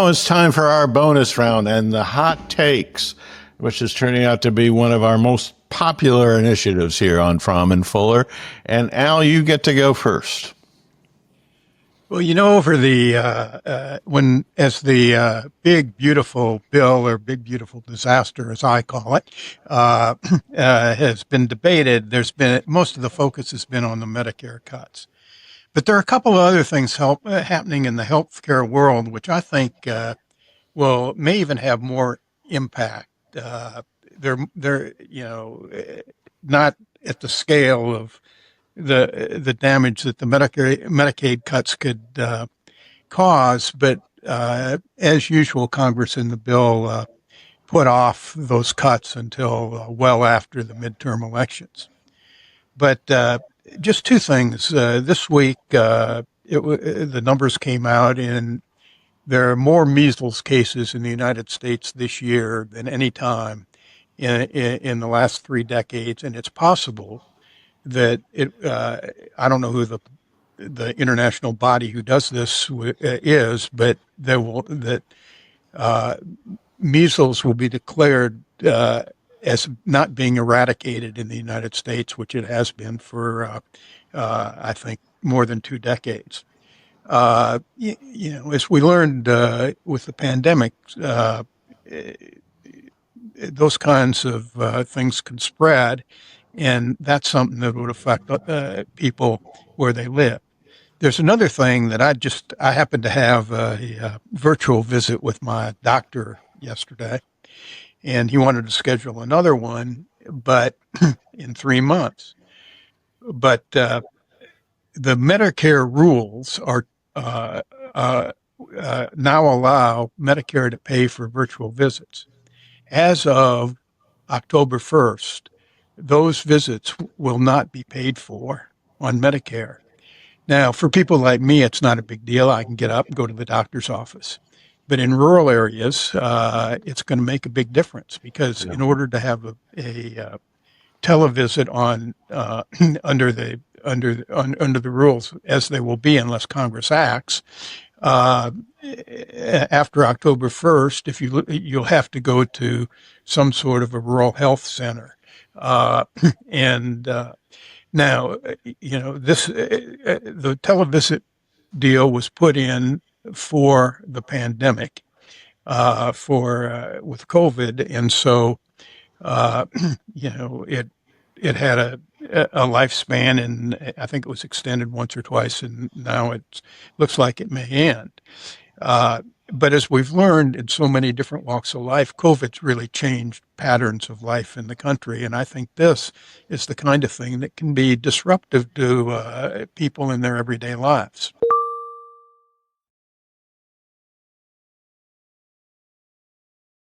Now it's time for our bonus round and the hot takes, which is turning out to be one of our most popular initiatives here on Fromm and Fuller. And Al, you get to go first. Well, over as the big beautiful bill or big beautiful disaster, as I call it, has been debated, most of the focus has been on the Medicare cuts. But there are a couple of other things happening in the healthcare world, which I think may even have more impact. They're not at the scale of the damage that the Medicaid cuts could cause, but as usual, Congress in the bill put off those cuts until well after the midterm elections. But just two things. This week, the numbers came out, and there are more measles cases in the United States this year than any time in the last 3 decades, and it's possible that I don't know who the international body who does this is, but measles will be declared as not being eradicated in the United States, which it has been for I think more than 2 decades. As we learned with the pandemic, those kinds of things can spread. And that's something that would affect people where they live. There's another thing that I happened to have a virtual visit with my doctor yesterday, and he wanted to schedule another one, but in 3 months. But the Medicare rules are now allow Medicare to pay for virtual visits. As of October 1st, those visits will not be paid for on Medicare. Now, for people like me, it's not a big deal. I can get up and go to the doctor's office. But in rural areas, it's going to make a big difference because in order to have a televisit on under the rules, as they will be unless Congress acts, after October 1st, you'll have to go to some sort of a rural health center. Now, the televisit deal was put in for the pandemic, with COVID, and so it had a lifespan, and I think it was extended once or twice, and now it looks like it may end. But as we've learned in so many different walks of life, COVID's really changed patterns of life in the country. And I think this is the kind of thing that can be disruptive to people in their everyday lives.